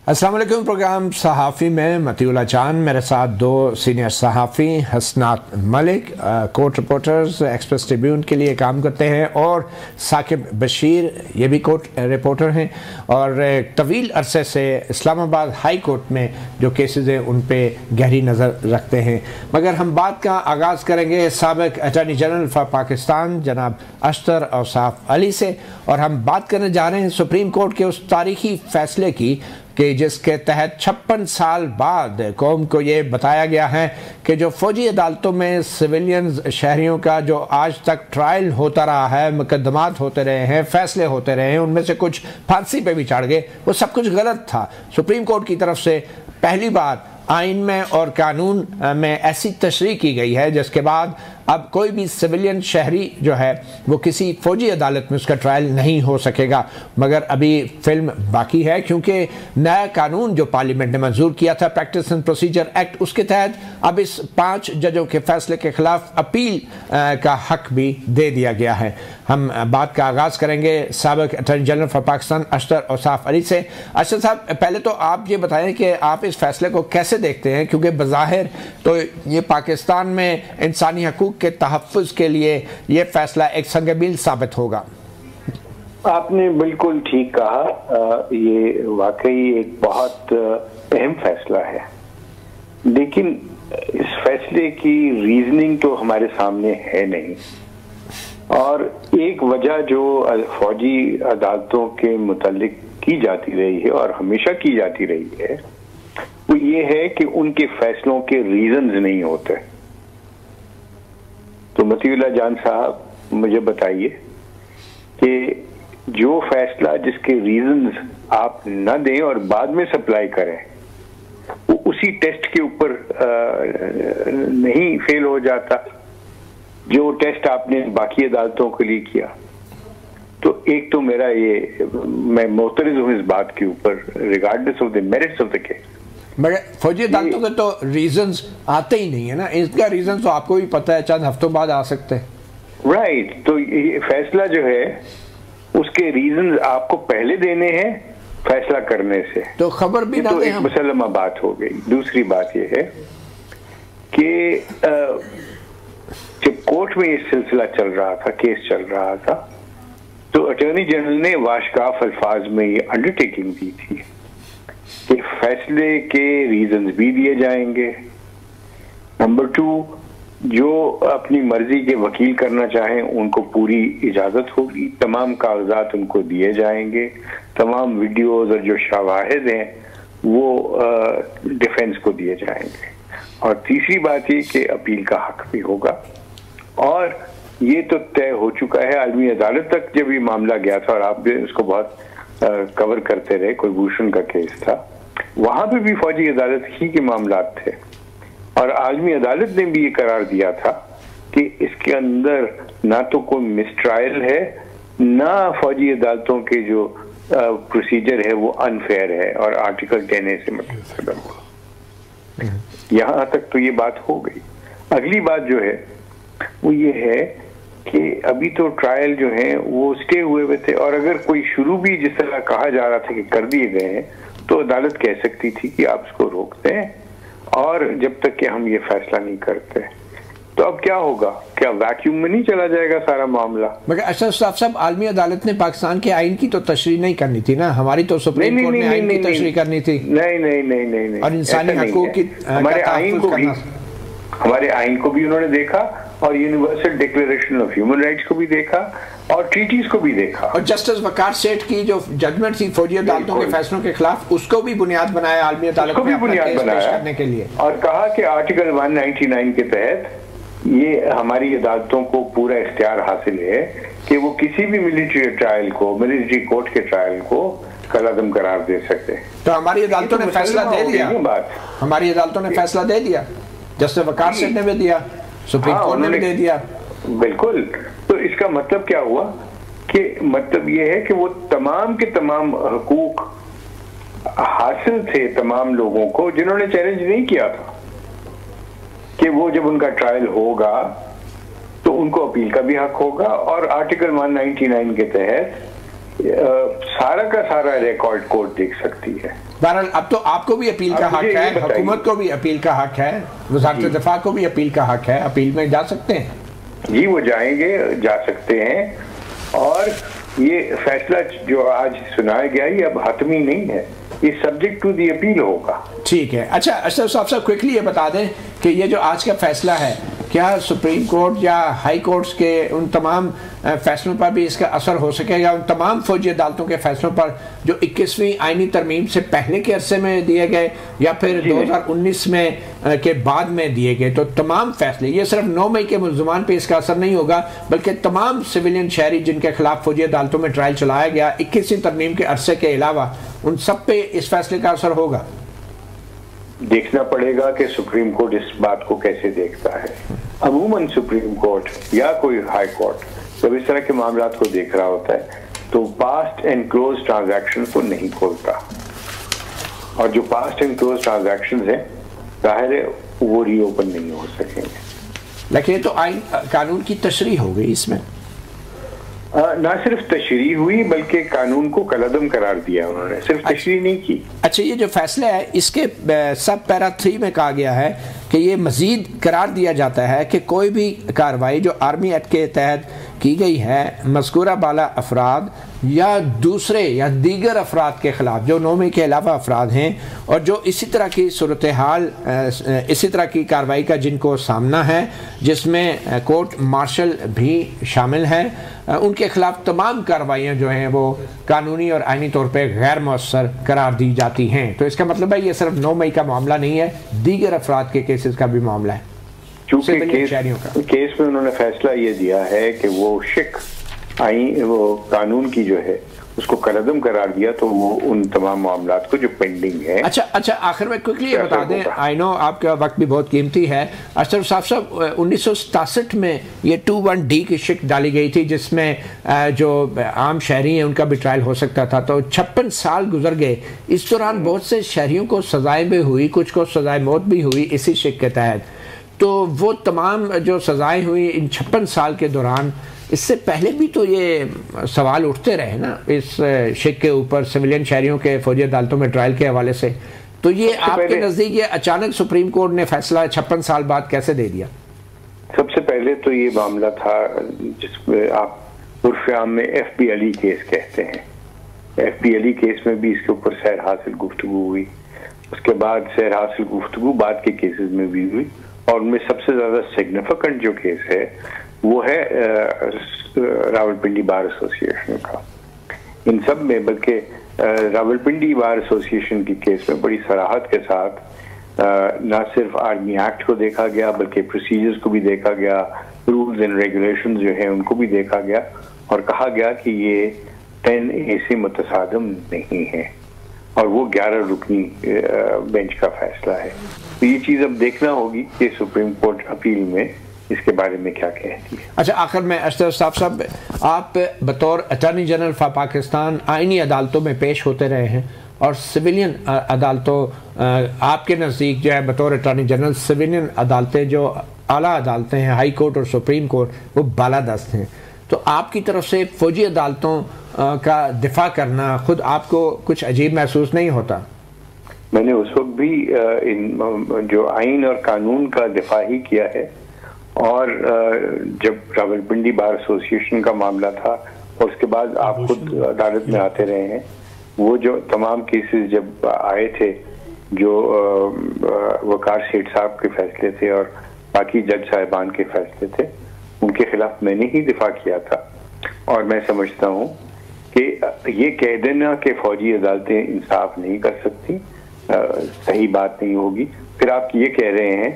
अस्सलाम वालेकुम। प्रोग्राम सहाफ़ी में मतीउल्लाह जान, मेरे साथ दो सीनियर सहाफ़ी Hasnat Malik, court reporters Express Tribune के लिए काम करते हैं, और साकिब बशीर, ये भी कोर्ट रिपोर्टर हैं और तवील अरसे से इस्लामाबाद हाई कोर्ट में जो केसेस हैं उन पे गहरी नज़र रखते हैं। मगर हम बात का आगाज़ करेंगे साबिक़ अटॉर्नी जनरल फॉर पाकिस्तान जनाब अशतर औसाफ अली से, और हम बात करने जा रहे हैं सुप्रीम कोर्ट के उस तारीखी फ़ैसले की कि जिसके तहत 56 साल बाद कौम को ये बताया गया है कि जो फ़ौजी अदालतों में सिविलियन शहरियों का जो आज तक ट्रायल होता रहा है, मुकदमात होते रहे हैं, फ़ैसले होते रहे हैं, उनमें से कुछ फांसी पे भी चढ़ गए, वो सब कुछ गलत था। सुप्रीम कोर्ट की तरफ से पहली बार आइन में और कानून में ऐसी तशरीह की गई है जिसके बाद अब कोई भी सिविलियन शहरी जो है वो किसी फौजी अदालत में उसका ट्रायल नहीं हो सकेगा। मगर अभी फिल्म बाकी है, क्योंकि नया कानून जो पार्लियामेंट ने मंजूर किया था, प्रैक्टिस एंड प्रोसीजर एक्ट, उसके तहत अब इस 5 जजों के फैसले के खिलाफ अपील का हक भी दे दिया गया है। हम बात का आगाज़ करेंगे साबिक़ attorney general for Pakistan Ashtar Ausaf Ali से। अशतर साहब, पहले तो आप ये बताएं कि आप इस फैसले को कैसे देखते हैं, क्योंकि बज़ाहिर तो ये पाकिस्तान में इंसानी हकूक़ के तहफ़्फ़ुज़ के लिए ये फैसला एक संग-मील साबित होगा। आपने बिल्कुल ठीक कहा, ये वाकई एक बहुत अहम फैसला है, लेकिन इस फैसले की रीजनिंग तो हमारे सामने है नहीं। और एक वजह जो फौजी अदालतों के मुतालिक की जाती रही है और हमेशा की जाती रही है, वो ये है कि उनके फैसलों के रीजंस नहीं होते। तो मतीउल्लाह जान साहब, मुझे बताइए कि जो फैसला जिसके रीजंस आप न दें और बाद में सप्लाई करें, वो उसी टेस्ट के ऊपर नहीं फेल हो जाता जो टेस्ट आपने बाकी अदालतों के लिए किया। तो एक तो मेरा ये, मैं मोतरज़ हूँ इस बात के ऊपर, regardless of the merits of the case. मगर फौजी अदालतों के तो रीजंस आते ही नहीं है ना, इसका रीजन तो आपको भी पता है, चंद हफ्तों बाद आ सकते हैं। राइट, तो ये फैसला जो है उसके रीजंस आपको पहले देने हैं फैसला करने से, तो खबर भी ना तो एक मुसल्लमा बात हो गई। दूसरी बात ये है कि जब कोर्ट में ये सिलसिला चल रहा था, केस चल रहा था, तो अटॉर्नी जनरल ने वाशगाफ अल्फाज में ये अंडरटेकिंग दी थी कि फैसले के रीजंस भी दिए जाएंगे। नंबर 2, जो अपनी मर्जी के वकील करना चाहें उनको पूरी इजाजत होगी, तमाम कागजात उनको दिए जाएंगे, तमाम वीडियोस और जो शवाहिद हैं वो डिफेंस को दिए जाएंगे। और तीसरी बात ये कि अपील का हक भी होगा। और ये तो तय हो चुका है, आलमी अदालत तक जब ये मामला गया था और आप भी उसको बहुत कवर करते रहे, कुलभूषण का केस था, वहां पे भी फौजी अदालत ही के मामलात थे, और आलमी अदालत ने भी ये करार दिया था कि इसके अंदर ना तो कोई मिसट्रायल है, ना फौजी अदालतों के जो प्रोसीजर है वो अनफेयर है, और आर्टिकल 10A से मतलब यहाँ तक तो ये बात हो गई। अगली बात जो है वो ये है कि अभी तो ट्रायल जो है वो स्टे हुए हुए थे, और अगर कोई शुरू भी जिस तरह कहा जा रहा था कि कर दिए गए हैं, तो अदालत कह सकती थी कि आप इसको रोक दें और जब तक कि हम ये फैसला नहीं करते। तो अब क्या होगा? क्या वैक्यूम में नहीं चला जाएगा सारा मामला? मगर अशरफ साहब, आलमी अदालत ने पाकिस्तान के आइन की तो तशरीह नहीं करनी थी ना, हमारी तो सुप्रीम कोर्ट ने आइन की तशरीह करनी थी। नहीं, और इंसानी हकूक की हमारे आइन को भी उन्होंने देखा, और universal declaration of human rights को भी देखा, और ट्रीटीज को भी देखा, और जस्टिस वकार सेठ की जो जजमेंट थी फौजी अदालतों के फैसलों के खिलाफ, उसको भी बुनियाद बनाया आलमी अदालत में बुनियाद बनाया करने के लिए, और कहा कि आर्टिकल 199 के तहत ये हमारी अदालतों को पूरा इख्तियार हासिल है कि वो किसी भी मिलिट्री ट्रायल को, मिलिट्री कोर्ट के ट्रायल को कलअदम करार दे सकते हैं। तो हमारी अदालतों ने फैसला दे दिया, हमारी अदालतों ने फैसला दे दिया, जस्टिस वकार सेठ ने भी दिया, सुप्रीम कोर्ट ने भी दे दिया। बिल्कुल। तो इसका मतलब क्या हुआ कि मतलब ये है कि वो तमाम के तमाम हकूक हासिल थे तमाम लोगों को जिन्होंने चैलेंज नहीं किया था, कि वो जब उनका ट्रायल होगा तो उनको अपील का भी हक होगा, और आर्टिकल 199 के तहत सारा का सारा रिकॉर्ड कोर्ट देख सकती है। बहरहाल अब तो आपको भी अपील का हक है, हुकूमत को भी अपील का हक है, वज़ारत दिफा को भी अपील का हक है, अपील में जा सकते हैं जी, वो जाएंगे, जा सकते हैं। और ये फैसला जो आज सुनाया गया ये अब हतमी नहीं है, ये सब्जेक्ट टू दी अपील होगा। ठीक है। अच्छा अशरफ साहब क्विकली ये बता दें कि ये जो आज का फैसला है, क्या सुप्रीम कोर्ट या हाई कोर्ट्स के उन तमाम फैसलों पर भी इसका असर हो सकेगा, उन तमाम फौजी अदालतों के फैसलों पर जो 21वीं आईनी तरमीम से पहले के अरसे में दिए गए या फिर 2019 में के बाद में दिए गए? तो तमाम फैसले, ये सिर्फ 9 मई के मुल्ज़मान पे इसका असर नहीं होगा, बल्कि तमाम सिविलियन शहरी जिनके खिलाफ फौजी अदालतों में ट्रायल चलाया गया 21वीं तरमीम के अरसे के अलावा, उन सब पे इस फैसले का असर होगा। देखना पड़ेगा कि सुप्रीम कोर्ट इस बात को कैसे देखता है। अमूमन सुप्रीम कोर्ट या कोई हाई कोर्ट जब इस तरह के मामलात को देख रहा होता है तो पास्ट एंड क्लोज ट्रांजैक्शन को नहीं खोलता, और जो पास्ट एंड क्लोज ट्रांजैक्शन है जाहिर है वो रीओपन नहीं हो सकेंगे। लेकिन तो आइन कानून की तशरीह हो गई, इसमें ना सिर्फ तशरीह हुई बल्कि कानून को कलअदम करार दिया उन्होंने, सिर्फ तशरीह नहीं की। अच्छा, ये जो फैसला है इसके सब पैरा 3 में कहा गया है कि ये मजीद करार दिया जाता है कि कोई भी कार्रवाई जो आर्मी एक्ट के तहत की गई है मज़कूरा बाला अफराद या दूसरे या दीगर अफराद के खिलाफ जो 9 मई के अलावा अफराद हैं और जो इसी तरह की सूरत हाल, इसी तरह की कार्रवाई का जिनको सामना है जिसमें कोर्ट मार्शल भी शामिल है, उनके खिलाफ तमाम कार्रवाइयाँ जो हैं वो कानूनी और आइनी तौर पर गैर मौसर करार दी जाती हैं। तो इसका मतलब है ये सिर्फ 9 मई का मामला नहीं है, दीगर अफराद के केसेस का भी मामला है। चूंकि केस में उन्होंने फैसला ये दिया है कि वो शिक वो कानून की जो है उसको कलअदम करार दिया, तो वो उन तमाम मामलात को जो पेंडिंग है। अच्छा आखिर में क्विकली ये बता दें, आई नो आपका वक्त भी बहुत कीमती है। अशरफ साहब 1967 में ये 21D की शिक डाली गई थी जिसमें जो आम शहरी हैं उनका भी ट्रायल हो सकता था, तो 56 साल गुजर गए। इस दौरान बहुत से शहरियों को सजाएं भी हुई, कुछ को सजाए मौत भी हुई इसी शिक के तहत। तो वो तमाम जो सजाएं हुई इन 56 साल के दौरान, इससे पहले भी तो ये सवाल उठते रहे ना इस शिक के ऊपर सिविलियन शहरियों के फौजी अदालतों में ट्रायल के हवाले से, तो ये आपके नज़दीक ये अचानक सुप्रीम कोर्ट ने फैसला 56 साल बाद कैसे दे दिया? सबसे पहले तो ये मामला था जिसमें आप उर्फ़-ए-आम में FP अली केस कहते हैं। FP अली केस में भी इसके ऊपर सैर हासिल गुफ्तगू हुई, उसके बाद सैर हासिल गुफ्तगू बाद के केसेस में भी हुई, और उनमें सबसे ज्यादा सिग्निफिकेंट जो केस है वो है रावलपिंडी बार एसोसिएशन का। इन सब में बल्कि रावलपिंडी बार एसोसिएशन की केस में बड़ी सराहत के साथ न सिर्फ आर्मी एक्ट को देखा गया बल्कि प्रोसीजर्स को भी देखा गया, रूल्स एंड रेगुलेशंस जो हैं उनको भी देखा गया, और कहा गया कि ये 10A से मुतसादम नहीं है, और वो 11 रुकनी बेंच का फैसला है। तो ये चीज अब देखना होगी कि सुप्रीम कोर्ट अपील में इसके बारे में क्या कहती है। अच्छा, आखिर में अशरफ साहब आप बतौर अटॉर्नी जनरल फॉर पाकिस्तान आइनी अदालतों में पेश होते रहे हैं और सिविलियन अदालतों, आपके नज़दीक जो है बतौर अटॉर्नी जनरल सिविलियन अदालतें जो आला अदालतें हैं, हाई कोर्ट और सुप्रीम कोर्ट, वो बालादस्त हैं, तो आपकी तरफ से फौजी अदालतों का दिफा करना खुद आपको कुछ अजीब महसूस नहीं होता? मैंने उस वक्त भी इन जो आइन और कानून का दिफा ही किया है, और जब रावलपिंडी बार एसोसिएशन का मामला था और उसके बाद आप खुद अदालत में आते रहे हैं, वो जो तमाम केसेस जब आए थे जो वकार सेठ साहब के फैसले थे और बाकी जज साहिबान के फैसले थे, उनके खिलाफ मैंने ही दिफा किया था। और मैं समझता हूँ कि ये कह देना कि फौजी अदालतें इंसाफ नहीं कर सकती सही बात नहीं होगी। फिर आप ये कह रहे हैं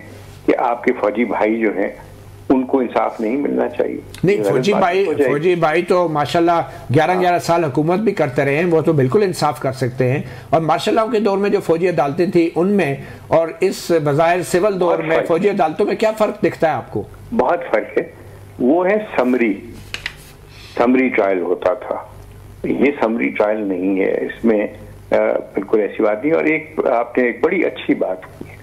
कि आपके फौजी भाई जो हैं उनको इंसाफ नहीं मिलना चाहिए। नहीं, फौजी भाई तो माशाल्लाह 11 साल हुकूमत भी करते रहे हैं, वो तो बिल्कुल इंसाफ कर सकते हैं। और मार्शल लॉ के दौर में जो फौजी अदालतें थी उनमें और इस बज़ाहिर सिविल दौर में फौजी अदालतों में क्या फ़र्क दिखता है आपको? बहुत फ़र्क है। वो है समरी ट्रायल होता था, ये समरी ट्रायल नहीं है, इसमें बिल्कुल ऐसी बात नहीं। और आपने एक बड़ी अच्छी बात की है,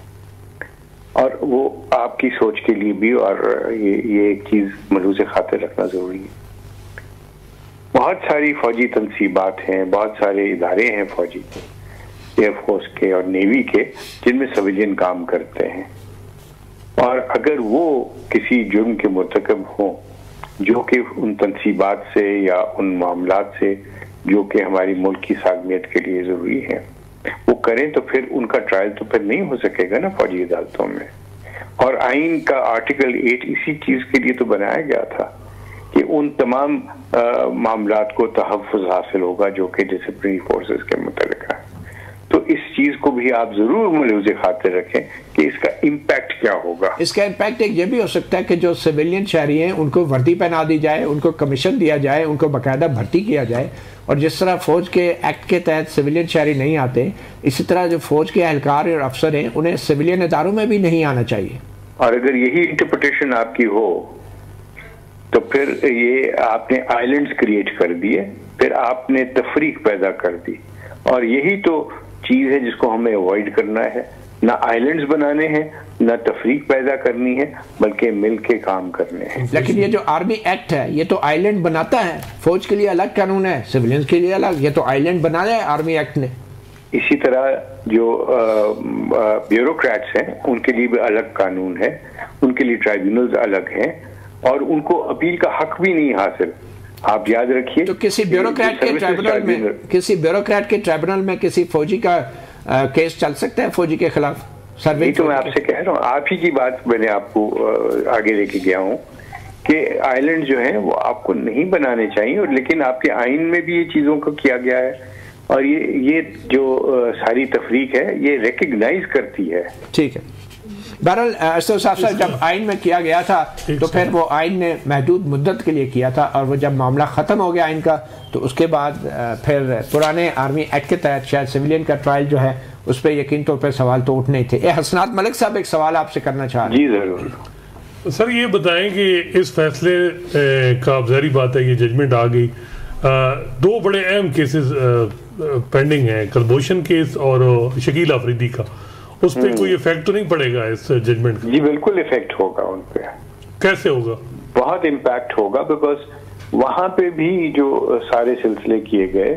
और वो आपकी सोच के लिए भी, और ये एक चीज मलूज़ खातिर रखना जरूरी है। बहुत सारी फौजी तनसीबात हैं, बहुत सारे इदारे हैं फौजी के, एयरफोर्स के और नेवी के, जिनमें सिविलियन काम करते हैं, और अगर वो किसी जुर्म के मुर्तकब हों जो कि उन तनसीबात से या उन मामलात से जो कि हमारी मुल्क की सालमियत के लिए ज़रूरी है वो करें, तो फिर उनका ट्रायल तो फिर नहीं हो सकेगा ना फौजी अदालतों में। और आइन का आर्टिकल 8 इसी चीज़ के लिए तो बनाया गया था कि उन तमाम मामलात को तहफ़्फ़ुज़ हासिल होगा जो कि डिसिप्लिनरी फोर्सेस के मुतल्लिक़ है। तो इस चीज़ को भी आप ज़रूर मलूज़े खातिर रखें कि इसका इम्पैक्ट क्या होगा। इसका इम्पैक्ट एक ये भी हो सकता है कि जो सिविलियन शहरी हैं उनको वर्दी पहना दी जाए, उनको कमीशन दिया जाए, उनको बाकायदा भर्ती किया जाए, और जिस तरह फ़ौज के एक्ट के तहत सिविलियन शहरी नहीं आते, इसी तरह जो फ़ौज के एहलकार और अफसर हैं उन्हें सिविलियन इदारों में भी नहीं आना चाहिए। और अगर यही इंटरप्रिटेशन आपकी हो तो फिर ये आपने आइलैंड्स क्रिएट कर दिए, फिर आपने तफरीक पैदा कर दी, और यही तो चीज़ है जिसको हमें अवॉइड करना है। ना आइलैंड्स बनाने हैं, ना तफरीक पैदा करनी है, बल्कि मिल के काम करने हैं। लेकिन ये जो आर्मी एक्ट है ये तो आइलैंड बनाता है, फौज के लिए अलग कानून है, सिविलियंस के लिए अलग, ये तो आइलैंड बनाया है आर्मी एक्ट ने। इसी तरह जो ब्यूरोक्रेट्स हैं उनके लिए भी अलग कानून है, उनके लिए ट्राइब्यूनल्स अलग हैं, और उनको अपील का हक भी नहीं हासिल। आप याद रखिए, तो किसी ब्यूरोक्रेट के ट्राइब्यूनल में किसी फौजी का केस चल सकता है फौजी के खिलाफ? सर्वे तो मैं आपसे कह रहा हूँ, आप ही की बात मैंने आपको आगे लेके गया हूँ कि आइलैंड जो है वो आपको नहीं बनाने चाहिए, और लेकिन आपके आइन में भी ये चीज़ों को किया गया है, और ये जो सारी तफरीक है ये रिकग्नाइज करती है। ठीक है। बहरहाल असद साहब जब आइन में किया गया था तो फिर वो आइन ने महदूद मुद्दत के लिए किया था, और वो जब मामला ख़त्म हो गया आइन का तो उसके बाद फिर पुराने आर्मी एक्ट के तहत शायद सिविलियन का ट्रायल जो है उस पर यकीन तौर पर सवाल तो उठने ही थे। हसनात मलिक साहब एक सवाल आपसे करना चाह रहे हैं। जी ज़रूर सर, ये बताएं कि इस फैसले का ज़ाहिर बात है कि जजमेंट आ गई, दो बड़े अहम केसेस पेंडिंग हैं, कलभूषण केस और शकील आफरीदी का, उस पर कोई इफेक्ट तो नहीं पड़ेगा इस जजमेंट का? जी बिल्कुल इफेक्ट होगा उन पे। कैसे होगा? बहुत इम्पैक्ट होगा, बिकॉज वहां पे भी जो सारे सिलसिले किए गए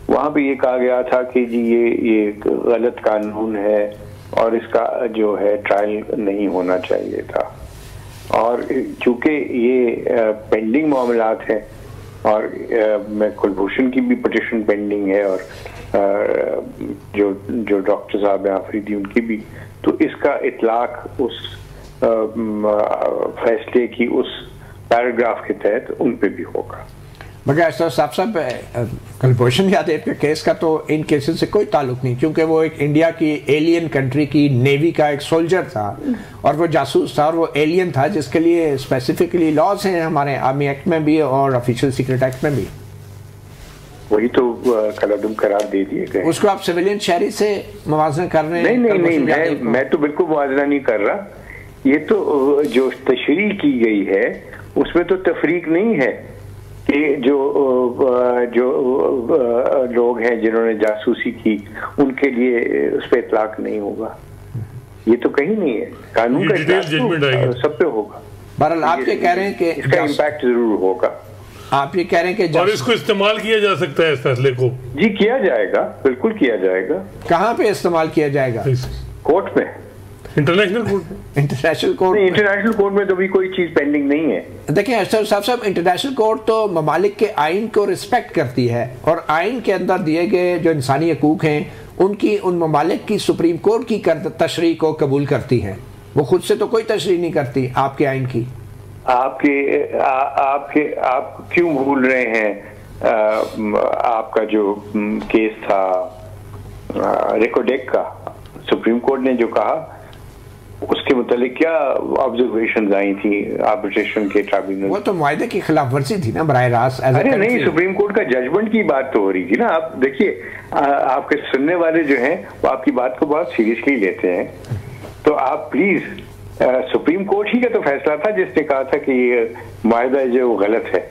वहां पे ये कहा गया था कि जी ये गलत कानून है और इसका जो है ट्रायल नहीं होना चाहिए था, और चूंकि ये पेंडिंग मामलात हैं और मैं कुलभूषण की भी पिटिशन पेंडिंग है और जो डॉक्टर साहब हैं आफरीदी उनकी भी, तो इसका इतलाक उस फैसले की उस पैराग्राफ के तहत उन पे भी होगा। मगर साहब कुलभूषण यादव के केस का तो इन केसेस से कोई ताल्लुक नहीं, क्योंकि वो एक इंडिया की एलियन कंट्री की नेवी का एक सोल्जर था और वो जासूस था और वो एलियन था, जिसके लिए स्पेसिफिकली लॉज हैं हमारे आर्मी एक्ट में भी और ऑफिशियल सीक्रेट एक्ट में भी। वही तो कलअदम करार दे दिए गए। उसको आप सिविलियन शहरी से मुवाजना कर रहे हैं? नहीं, मैं तो बिल्कुल मुवाजना नहीं कर रहा। ये तो जो तशरीह की गई है उसमें तो तफरीक नहीं है कि जो लोग हैं जिन्होंने जासूसी की उनके लिए उस पर इतलाक नहीं होगा, ये तो कहीं नहीं है। कानून का इतलाक सब पे होगा। बहरहाल आप ये कह रहे हैं कि इसका इम्पैक्ट जरूर होगा। आप ये कह रहे हैं कि और इसको इस्तेमाल किया जा सकता है इस फैसले को? जी किया जाएगा, बिल्कुल किया जाएगा। कहाँ पे इस्तेमाल किया जाएगा? कोर्ट में, international court. International court? International court में तो भी कोई चीज पेंडिंग नहीं है। देखिए अरशद साहब, इंटरनेशनल कोर्ट तो ममालिक के आइन को रिस्पेक्ट करती है और आइन के अंदर दिए गए जो इंसानी हकूक हैं उनकी उन ममालिक की सुप्रीम कोर्ट की तशरीह को कबूल करती है, वो खुद से तो कोई तशरीह नहीं करती आपके आइन की। आप क्यों भूल रहे हैं आपका जो केस था रिकोडेक का, सुप्रीम कोर्ट ने जो कहा उसके मुतालिक क्या ऑब्जर्वेशंस आई थी आर्बिट्रेशन के ट्राइब्यूनल? वो तो मुआहदे की खिलाफ वर्जी थी ना बराह रास्त। अरे नहीं, सुप्रीम कोर्ट का जजमेंट की बात तो हो रही थी ना। आप देखिए, आपके सुनने वाले जो हैं वो आपकी बात को बहुत सीरियसली लेते हैं, तो आप प्लीज, सुप्रीम कोर्ट ही का तो फैसला था जिसने कहा था कि ये मुआहदा जो गलत है,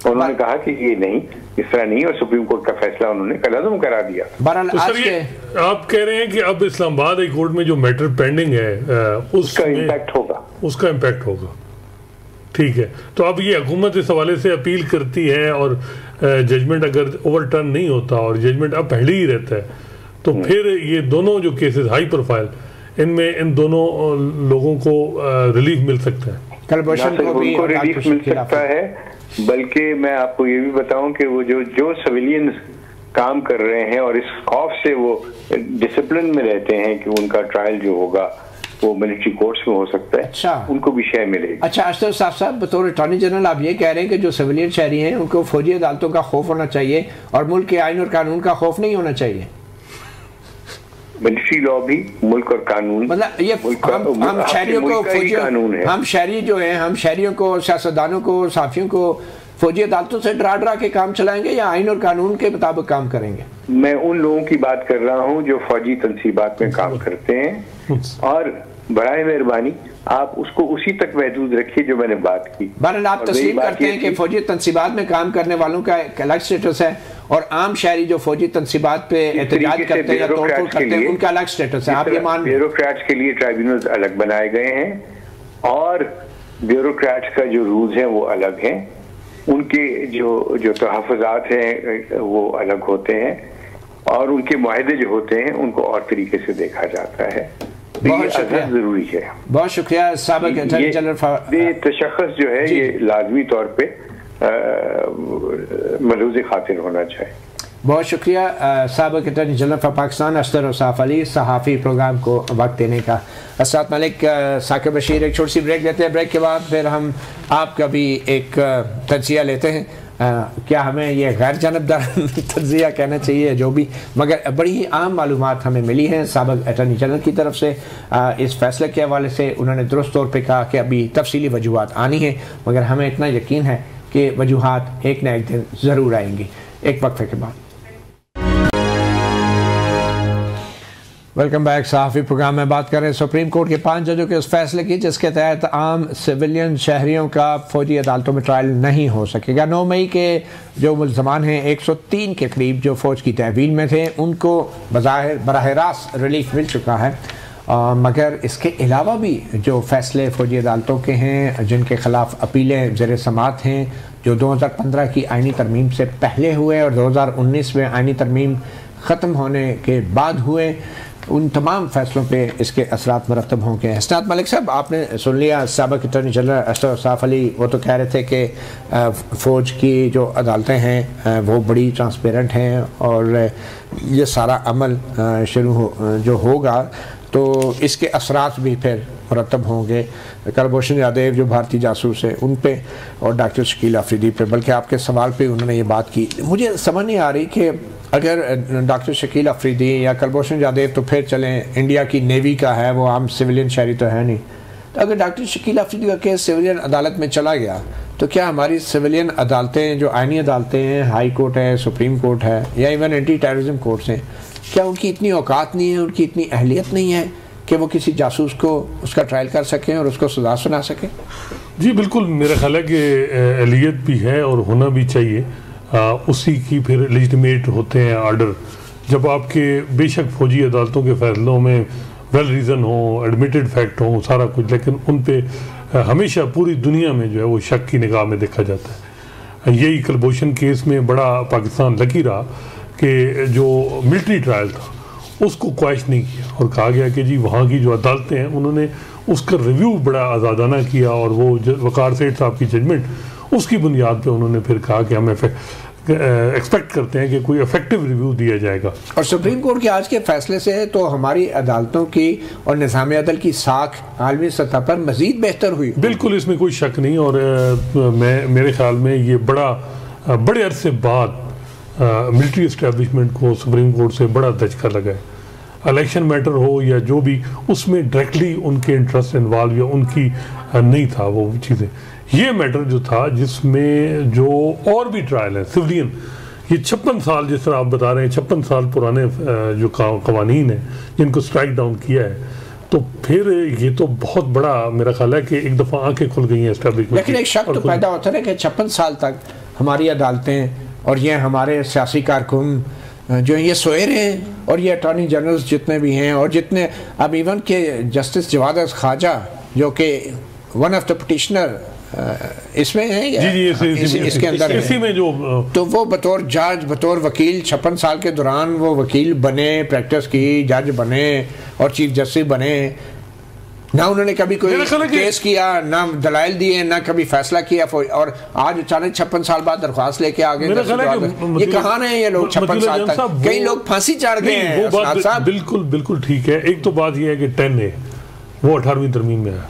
उन्होंने कहा कि ये नहीं, इस तरह नहीं, और सुप्रीम कोर्ट का फैसला उन्होंने कलअदम करा दिया। तो सर ये आप कह रहे हैं कि अब इस्लामाबाद हाई कोर्ट में जो मैटर पेंडिंग है उसका इम्पैक्ट होगा, उसका इम्पैक्ट होगा। ठीक है, तो अब ये हुकूमत इस हवाले से अपील करती है और जजमेंट अगर ओवरटर्न नहीं होता और जजमेंट अब पहले ही रहता है तो फिर ये दोनों जो केसेस हाई प्रोफाइल, इनमें इन दोनों लोगों को रिलीफ मिल सकता है। कलभूषण को भी रिलीफ मिल सकता है, बल्कि मैं आपको ये भी बताऊं कि वो जो सिविलियंस काम कर रहे हैं और इस खौफ से वो डिसिप्लिन में रहते हैं कि उनका ट्रायल जो होगा वो मिलिट्री कोर्ट्स में हो सकता है। अच्छा, उनको भी शय मिलेगी। अच्छा, अशरफ साहब, बतौर अटॉर्नी जनरल आप ये कह रहे हैं कि जो सिविलियन शहरी हैं उनको फौजी अदालतों का खौफ होना चाहिए और मुल्क के आइन और कानून का खौफ नहीं होना चाहिए? मिलिट्री लॉ भी मुल्क और कानून, मतलब ये हम शहरियों को फौजी, हम शहरी जो हैं, हम शहरियों को, सियासतदानों को, साफियों को फौजी अदालतों से डरा के काम चलाएंगे या आइन और कानून के मुताबिक काम करेंगे? मैं उन लोगों की बात कर रहा हूं जो फौजी तनसीबात में काम करते हैं, और बराए मेहरबानी आप उसको उसी तक महदूद रखिए जो मैंने बात की। बहरहाल आप तस्लीम करते हैं कि फौजी तनसीबात में काम करने वालों का एक अलग स्टेटस है और आम शहरी जो फौजी तनसीबात पे एहतजाज करते हैं या तोड़-फोड़ करते हैं उनका अलग स्टेटस है। आप ये मान, ब्यूरोक्रेट्स के लिए ट्राइब्यूनल्स अलग बनाए गए हैं और ब्यूरोक्रेट्स का जो रूल्स हैं वो अलग हैं, उनके जो तहफ़्फ़ुज़ात हैं वो अलग होते हैं और उनके मुआहदे जो होते हैं उनको और तरीके से देखा जाता है। बहुत शुक्रिया, जरूरी है। बहुत शुक्रिया साबिक अटॉर्नी जनरल। ये तशख़्ख़ुस जो है ये लाजमी तौर पे मलूज़ खातिर होना चाहिए। बहुत शुक्रिया साबिक attorney general for Pakistan Ashraf Rauf Ali, सहाफ़ी प्रोग्राम को वक्त देने का। अस्सलाम वालेकुम। साकिब बशीर, एक छोटी सी ब्रेक लेते हैं, ब्रेक के बाद फिर हम आपका भी एक तज्ज़िया लेते हैं। क्या हमें ये गैर जानबदार तज्ज़िया कहना चाहिए जो भी, मगर बड़ी ही आम मालूमात हमें मिली हैं साबिक अटॉर्नी जनरल की तरफ से इस फैसले के हवाले से। उन्होंने दुरुस्त तौर पे कहा कि अभी तफसीली वजूहात आनी है, मगर हमें इतना यकीन है कि वजूहात एक न एक दिन ज़रूर आएंगी। एक वक्फे के बाद वेलकम बैक। सहाफ़ी प्रोग्राम में बात कर रहे हैं सुप्रीम कोर्ट के 5 जजों के उस फैसले की जिसके तहत आम सिविलियन शहरियों का फौजी अदालतों में ट्रायल नहीं हो सकेगा। 9 मई के जो मुल्ज़मान हैं 103 के करीब जो फ़ौज की तहवील में थे उनको बज़ाहिर बराह रास्त रिलीफ मिल चुका है, मगर इसके अलावा भी जो फ़ैसले फ़ौजी अदालतों के हैं जिनके ख़िलाफ़ अपीलें ज़ेर समात हैं, जो 2015 की आइनी तरमीम से पहले हुए और 2019 में आइनी तरमीम ख़त्म होने के बाद हुए, उन तमाम फैसलों पे इसके असरात मरतब होंगे। हसनात मलिक साहब, आपने सुन लिया साबिक अटॉर्नी जनरल अशरफ रऊफ़ अली, वो तो कह रहे थे कि फ़ौज की जो अदालतें हैं वो बड़ी ट्रांसपेरेंट हैं और ये सारा अमल जो होगा तो इसके असरात भी फिर मरतब होंगे कलभूषण यादव जो भारतीय जासूस है उन पे और डॉक्टर शकील अफरीदी पे। बल्कि आपके सवाल पे उन्होंने ये बात की, मुझे समझ नहीं आ रही कि अगर डॉक्टर शकील अफरीदी या कलभूषण यादव तो फिर चलें, इंडिया की नेवी का है, वो आम सिविलियन शहरी तो है नहीं, तो अगर डॉक्टर शकील अफरीदी का केस सिविलियन अदालत में चला गया तो क्या हमारी सिविलियन अदालतें जो आइनी अदालतें हैं, हाई कोर्ट है, सुप्रीम कोर्ट है या इवन एंटी टेररिज्म कोर्ट्स हैं, क्या उनकी इतनी औकात नहीं है, उनकी इतनी अहलियत नहीं है कि वो किसी जासूस को उसका ट्रायल कर सकें और उसको सजा सुना सकें? जी बिल्कुल, मेरा ख्याल है कि अहलियत भी है और होना भी चाहिए। उसी की फिर लेजिटिमेट होते हैं आर्डर जब आपके बेशक फौजी अदालतों के फैसलों में वेल रीज़न हो, एडमिटेड फैक्ट हो, सारा कुछ, लेकिन उन पे हमेशा पूरी दुनिया में जो है वो शक की निगाह में देखा जाता है। यही कलभूषण केस में बड़ा पाकिस्तान लकी रहा कि जो मिलिट्री ट्रायल था उसको क्वेश्चन नहीं किया और कहा गया कि जी वहाँ की जो अदालतें हैं उन्होंने उसका रिव्यू बड़ा आज़ादाना किया और वो वकार सेठ साहब की जजमेंट उसकी बुनियाद पे उन्होंने फिर कहा कि हम एक्सपेक्ट करते हैं कि कोई इफेक्टिव रिव्यू दिया जाएगा। और सुप्रीम कोर्ट के आज के फैसले से तो हमारी अदालतों की और निज़ाम अदल की साख आलमी सतह पर मज़ीद बेहतर हुई। बिल्कुल, इसमें कोई शक नहीं। और मेरे ख्याल में ये बड़े अरसे बाद मिलिट्री इस्टेब्लिशमेंट को सुप्रीम कोर्ट से बड़ा धचका लगा है। इलेक्शन मैटर हो या जो भी, उसमें डायरेक्टली उनके इंटरेस्ट इन्वॉल्व या उनकी नहीं था वो चीज़ें। ये मैटर जो था जिसमें जो और भी ट्रायल है सिविलियन, ये 56 साल जिस तरह आप बता रहे हैं 56 साल पुराने जो कवानीन हैं जिनको स्ट्राइक डाउन किया है, तो फिर ये तो बहुत बड़ा मेरा ख्याल है कि एक दफ़ा आंखें खुल गई हैं एस्टेब्लिशमेंट। लेकिन एक शक तो पैदा होता है कि 56 साल तक हमारी अदालतें और ये हमारे सियासी कारकुन जो ये सोए रहे और ये अटॉर्नी जनरल्स जितने भी हैं और जितने अब इवन के जस्टिस जवाद ख्वाजा जो कि वन ऑफ द पिटिशनर इसमें है या इसके अंदर इसी में जो तो वो बतौर जज बतौर वकील 56 साल के दौरान वो वकील बने, प्रैक्टिस की, जज बने और चीफ जस्टिस बने, ना उन्होंने कभी कोई केस किया, ना दलाइल दिए, ना कभी फैसला किया, और आज अचानक 56 साल बाद दरख्वास्त लेके आ गए। ये कहाँ रहे ये लोग 56 साल तक? कई लोग फांसी चढ़ गए हैं। वो बात बिल्कुल बिल्कुल ठीक है। एक तो बात ये है कि 10A वो 18वीं तरमीम में है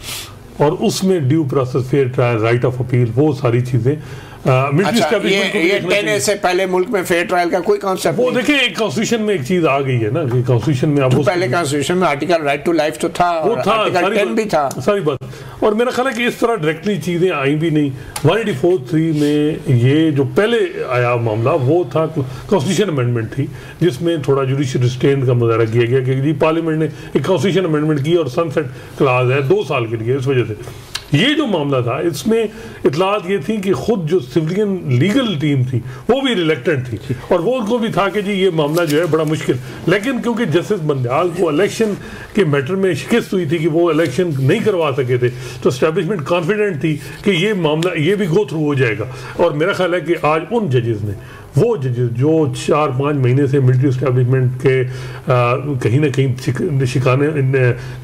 और उसमें due process, fair trial, right of appeal, वो सारी चीजें अच्छा, ये 10A से पहले मुल्क में फेयर ट्रायल का कोई कॉन्सेप्ट वो देखिए एक कॉन्स्टिट्यूशन में एक चीज आ गई है ना कि कॉन्स्टिट्यूशन में अब पहले कॉन्स्टिट्यूशन में आर्टिकल राइट टू लाइफ तो था, वो था, आर्टिकल 10 भी था, सारी बात। और मेरा ख्याल है कि इस तरह डायरेक्टली चीजें आई भी नहीं। 184(3) में ये जो पहले आया मामला वो था कॉन्स्टिट्यूशन अमेंडमेंट थी जिसमें थोड़ा जुडिशियल रिस्ट्रेंट का मुजाहरा किया गया कि जी पार्लियामेंट ने एक कॉन्स्टिट्यूशन अमेंडमेंट की और सनसेट क्लाज है 2 साल के लिए। इस वजह से ये जो मामला था इसमें इतलात ये थी कि खुद जो सिविलियन लीगल टीम थी वो भी रिलेक्टेंट थी और वो उनको भी था कि जी ये मामला जो है बड़ा मुश्किल, लेकिन क्योंकि जस्टिस बंदयाल को इलेक्शन के मैटर में शिकस्त हुई थी कि वो इलेक्शन नहीं करवा सके थे, तो एस्टैब्लिशमेंट कॉन्फिडेंट थी कि ये मामला ये भी गो थ्रू हो जाएगा। और मेरा ख्याल है कि आज उन जजेस ने, वो जजेस जो 4-5 महीने से मिलिट्री एस्टैब्लिशमेंट के कहीं ना कहीं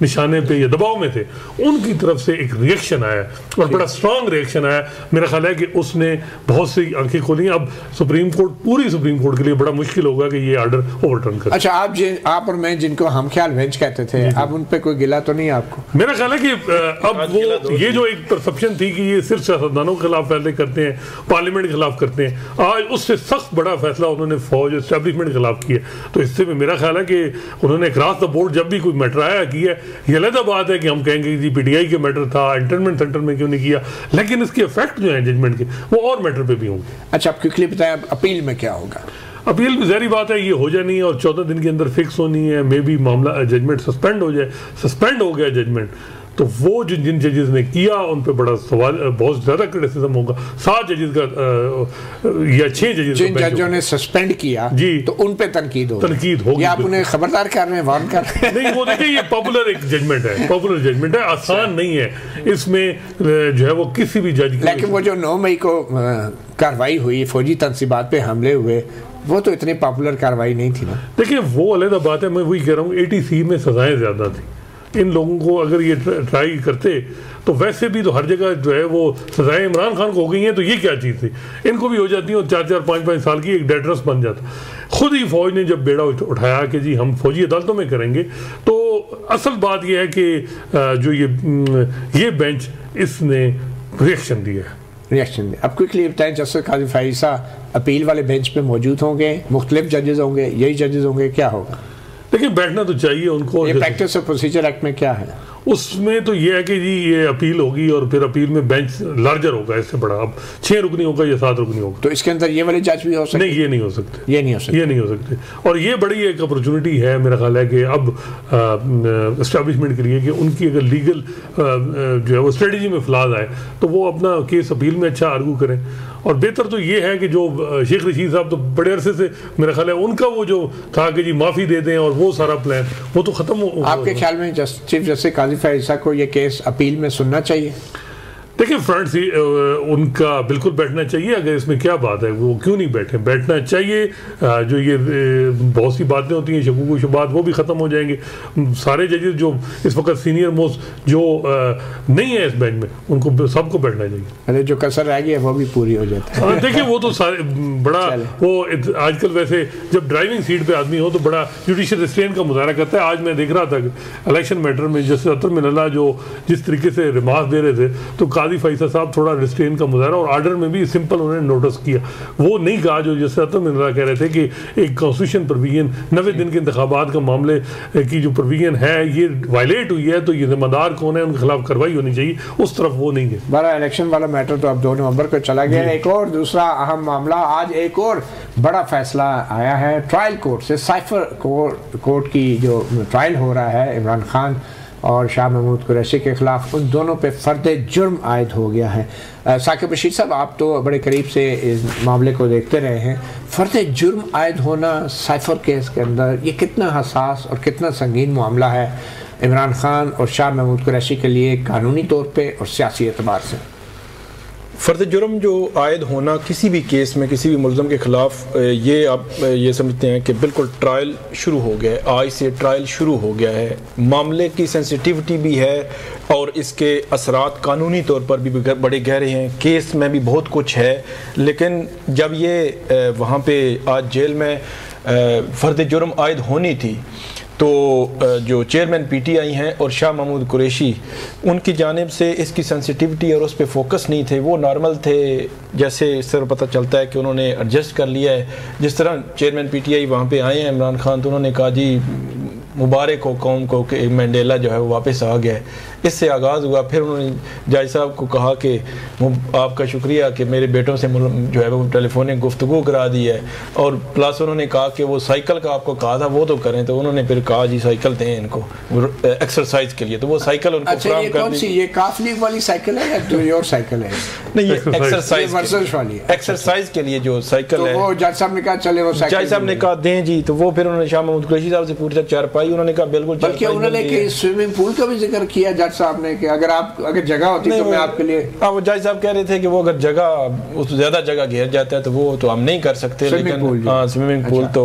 निशाने पे या दबाव में थे, उनकी तरफ से एक रिएक्शन आया और बड़ा स्ट्रांग रिएक्शन आया। मेरा ख्याल है कि उसने बहुत सी आंखें खोली। अब सुप्रीम कोर्ट, पूरी सुप्रीम कोर्ट के लिए बड़ा मुश्किल होगा कि ये ऑर्डर ओवरटर्न करे। अच्छा, आप और मैं जिनको हम ख्याल बेंच कहते थे, अब उन पे कोई गिला तो नहीं आपको? मेरा ख्याल है कि अब वो ये जो एक परसेप्शन थी कि ये सिर्फ सियासतदानों के खिलाफ फैसले करते हैं, पार्लियामेंट के खिलाफ करते हैं, आज उससे सख्त बड़ा फैसला उन्होंने फौज एस्टैब्लिशमेंट के खिलाफ किया। तो इससे में मेरा ख्याल है कि उन्होंने क्रॉस द बोर्ड जब भी कोई मैटर आया किया। ये अलग बात है कि हम कहेंगे जी पीटीआई के मैटर था, इंटरमेंट सेंटर में क्यों नहीं किया, लेकिन इसके इफेक्ट जो है जजमेंट के वो और मैटर पे भी होंगे। अच्छा, आप क्विकली बताएं अपील में क्या होगा? अपील में ज़ाहिर बात है ये हो जानी है और 14 दिन के अंदर फिक्स होनी है। मे बी मामला जजमेंट सस्पेंड हो जाए, सस्पेंड हो गया जजमेंट तो वो जिन जजेस ने किया उन पे बड़ा सवाल, बहुत ज़्यादा क्रिटिसिज्म होगा। 7 जजेस का या 6 जजेस जिन जजों ने सस्पेंड किया जी, तो उन पे तनकीद होगी। आप उन्हें खबरदार कर रहे हैं, वार्न कर रहे हैं? नहीं, वो देखिए ये पॉपुलर एक जजमेंट है, पॉपुलर जजमेंट है, आसान नहीं है इसमें जो है वो किसी भी जज। लेकिन वो जो 9 मई को कार्रवाई हुई, फौजी तनसीबात पे हमले हुए, वो तो इतनी पॉपुलर कार्रवाई नहीं थी ना। देखिए वो अलग बात है, मैं वही कह रहा हूँ 80C में सजाएं ज़्यादा थी। इन लोगों को अगर ये ट्राई करते तो वैसे भी तो हर जगह जो है वो सजाएं इमरान खान को हो गई हैं, तो ये क्या चीज़ थी, इनको भी हो जाती है और 4-4, 5-5 साल की एक डेटरेंस बन जाता। खुद ही फौज ने जब बेड़ा उठाया कि जी हम फौजी अदालतों में करेंगे, तो असल बात यह है कि जो ये बेंच इसने रिएक्शन दिया है। रिएक्शन अब क्विकली बताएं, जस्टिस काजी फाइसा अपील वाले बेंच पे मौजूद होंगे, मुख्तलिफ जजेस होंगे, यही जजेस होंगे, क्या होगा? देखिए बैठना तो चाहिए उनको। ये प्रैक्टिस और प्रोसीजर एक्ट में क्या है? उसमें तो ये है कि जी ये अपील होगी और फिर अपील में बेंच लार्जर होगा, इससे बड़ा। अब 6 रुकनी होगा या 7 रुकनी होगा। तो इसके अंदर ये वाले जज भी हो सकते? नहीं, ये नहीं हो सकते, ये नहीं हो सकते, ये नहीं हो सकते। और ये बड़ी एक अपॉर्चुनिटी है मेरा ख्याल है कि अब एस्टैब्लिशमेंट के लिए कि उनकी अगर लीगल जो है वो स्ट्रेटजी में फ्लाज आए तो वो अपना केस अपील में अच्छा आर्गू करें। और बेहतर तो ये है कि जो शेख रशीद साहब तो बड़े अरसे से मेरा ख्याल है उनका वो जो था कि जी माफ़ी दे दें और वो सारा प्लान वो तो ख़त्म हो। आपके ख्याल में चीफ जस्टिस काजी फाइसा को ये केस अपील में सुनना चाहिए? देखिए फ्रंट से उनका बिल्कुल बैठना चाहिए। अगर इसमें क्या बात है, वो क्यों नहीं बैठे, बैठना चाहिए। जो ये बहुत सी बातें होती हैं शकूक शुबात वो भी ख़त्म हो जाएंगे। सारे जजेस जो इस वक्त सीनियर मोस्ट जो नहीं है इस बेंच में, उनको सबको बैठना चाहिए। अरे जो कसर रह गई है वो भी पूरी हो जाती है। देखिए वो तो बड़ा वो आजकल वैसे जब ड्राइविंग सीट पे आदमी हो तो बड़ा जुडिशियल रिस्ट्रेंट का मुजाहरा करता है। आज मैं देख रहा था इलेक्शन मैटर में जैसे अतर मिनल्ला जो जिस तरीके से रिमार्क दे रहे थे, तो काजी फाइसा साहब थोड़ा रिस्ट्रेन का मुजाहरा और ऑर्डर में भी सिंपल उन्होंने नोटिस किया। वो नहीं कहा जो जैसे अतर मिनल्ला कह रहे थे कि एक कॉन्स्टिट्यूशन प्रोविजन 90 दिन के इंतखाबात का मामले की जो प्रोविजन है ये वायलेट हुई है, तो ये जिम्मेदार कौन है, उनके खिलाफ कार्रवाई होनी चाहिए। उस तरफ वो नहीं है। बड़ा इलेक्शन वाला मैटर तो अब 2 नवंबर को चला गया। एक और दूसरा अहम मामला, आज एक और बड़ा फैसला आया है ट्रायल कोर्ट से। साइफर कोर्ट की जो ट्रायल हो रहा है इमरान खान और शाह महमूद कुरैशी के खिलाफ, उन दोनों पे फर्द जुर्म आयद हो गया है। साकिब बशीर साहब, आप तो बड़े करीब से इस मामले को देखते रहे हैं। फर्द जुर्म आयद होना साइफर केस के अंदर ये कितना हसास और कितना संगीन मामला है इमरान खान और शाह महमूद कुरैशी के लिए, कानूनी तौर पे और सियासी एतबार से? फ़र्द जुर्म जो आयद होना किसी भी केस में किसी भी मुल्ज़म के ख़िलाफ़, ये आप ये समझते हैं कि बिल्कुल ट्रायल शुरू हो गया है, आज से ट्रायल शुरू हो गया है, मामले की सेंसिटिविटी भी है और इसके असरात कानूनी तौर पर भी बड़े गहरे हैं, केस में भी बहुत कुछ है। लेकिन जब ये वहाँ पे आज जेल में फ़र्द जुर्म आयद होनी थी तो जो चेयरमैन पीटीआई हैं और शाह महमूद कुरैशी, उनकी जानिब से इसकी सेंसिटिविटी और उस पर फोकस नहीं थे, वो नॉर्मल थे। जैसे इस तरह पता चलता है कि उन्होंने एडजस्ट कर लिया है। जिस तरह चेयरमैन पीटीआई वहाँ पे आए हैं इमरान खान, तो उन्होंने कहा जी मुबारक हो कौम को कि मंडेला जो है वो वापस आ गया है। इससे आगाज़ हुआ। फिर उन्होंने जज साहब को कहा कि आपका शुक्रिया कि मेरे बेटों से जो है वो टेलीफोनिक गुफ्तगू करा दी है, और प्लस उन्होंने कहा कि वो साइकिल का आपको कहा था वो तो करें, तो उन्होंने फिर कहा जी साइकिल दें इनको एक्सरसाइज के लिए, तो वो साइकिल उनको फराहम कर दी। ये काफ लीग वाली साइकिल है या कोई और साइकिल है? नहीं, ये एक्सरसाइज वाली एक्सरसाइज के लिए जो साइकिल है। वो जज साहब ने कहा चले वो साइकिल, जज साहब ने कहा दें जी, तो वो फिर उन्होंने शाह महमूद कुरैशी साहब से पूछा चारपाई, उन्होंने कहा बिल्कुल। बल्कि उन्होंने कि स्विमिंग पूल का भी जिक्र किया जज साहब ने कि अगर जगह होती तो मैं आपके लिए। वो जज साहब कह रहे थे कि वो अगर जगह उस ज्यादा जगह घेर जाता है तो वो तो हम नहीं कर सकते, लेकिन हाँ स्विमिंग पूल तो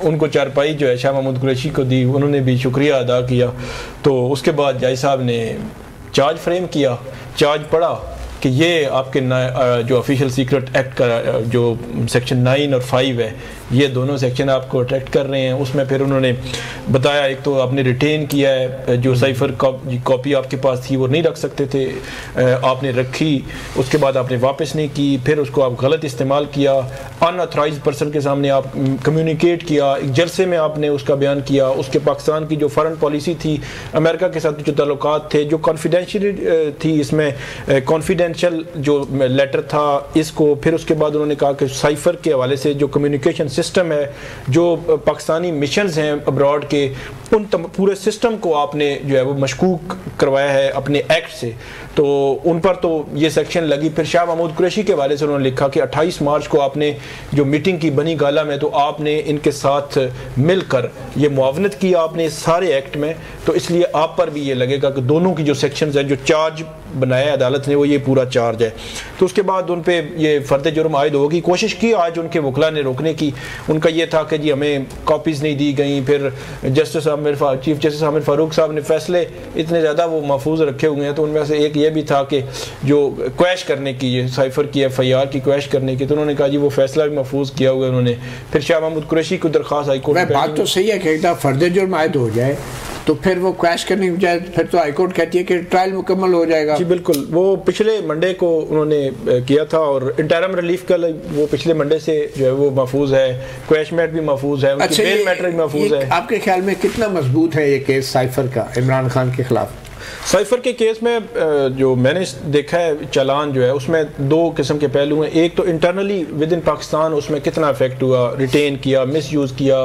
उनको चारपाई जो है शाह महमूद कुरैशी को दी, उन्होंने भी शुक्रिया अदा किया। तो उसके बाद जज साहब ने चार्ज फ्रेम किया, चार्ज पढ़ा कि ये आपके जो ऑफिशियल सीक्रेट एक्ट का जो सेक्शन 9 और 5 है, ये दोनों सेक्शन आपको अट्रैक्ट कर रहे हैं। उसमें फिर उन्होंने बताया एक तो आपने रिटेन किया है, जो साइफर कॉपी आपके पास थी वो नहीं रख सकते थे, आपने रखी, उसके बाद आपने वापस नहीं की, फिर उसको आप गलत इस्तेमाल किया, अनऑथराइज्ड पर्सन के सामने आप कम्युनिकेट किया, एक जलसे में आपने उसका बयान किया, उसके पाकिस्तान की जो फॉरेन पॉलिसी थी, अमेरिका के साथ जो ताल्लुकात थे, जो कॉन्फिडेंशियल थी, इसमें कॉन्फिडेंशियल जो लेटर था इसको। फिर उसके बाद उन्होंने कहा कि साइफर के हवाले से जो कम्युनिकेशन सिस्टम है, जो पाकिस्तानी मिशंस हैं अब्रॉड के, उन पूरे सिस्टम को आपने जो है वो मशकूक करवाया है अपने एक्ट से, तो उन पर तो ये सेक्शन लगी। फिर शाह महमूद कुरैशी के हवाले से उन्होंने लिखा कि 28 मार्च को आपने जो मीटिंग की बनी गाला में, तो आपने इनके साथ मिलकर ये मुआवनत की आपने सारे एक्ट में, तो इसलिए आप पर भी ये लगेगा कि दोनों की जो सेक्शंस हैं, जो चार्ज बनाया अदालत ने, वो ये पूरा चार्ज है। तो उसके बाद उन पे ये फर्द जुर्म आयद होगी। कोशिश की आज उनके वकला ने रोकने की, उनका ये था कि जी हमें कॉपीज़ नहीं दी गई। फिर चीफ जस्टिस आमिर फारूक साहब ने फैसले इतने ज़्यादा वो महफूज रखे हुए हैं, तो उनमें से एक ये भी था कि जो क्वैश करने की, साइफर की FIR की क्वैश करने की, तो उन्होंने कहा जी वो फैसला भी महफूज किया हुआ है उन्होंने। फिर शाह महमूद कुरैशी को दरख्वास्त हाईकोर्ट में। बात तो सही है कि एकदम फर्द जुर्म आयद हो जाए तो फिर वो क्रैश करने की बजाय फिर तो हाईकोर्ट कहती है कि ट्रायल मुकम्मल हो जाएगा। जी बिल्कुल, वो पिछले मंडे को उन्होंने किया था और इंटरम रिलीफ का वो पिछले मंडे से जो है वो महफूज है, क्वैश मैट भी महफूज है, अच्छा, बेल मैटर भी महफूज है। आपके ख्याल में कितना मजबूत है ये केस साइफर का इमरान खान के खिलाफ? साइफर के केस में जो मैंने देखा है चालान जो है उसमें दो किस्म के पहलू हैं। एक तो इंटरनली विद इन पाकिस्तान उसमें कितना इफेक्ट हुआ, रिटेन किया, मिसयूज़ किया,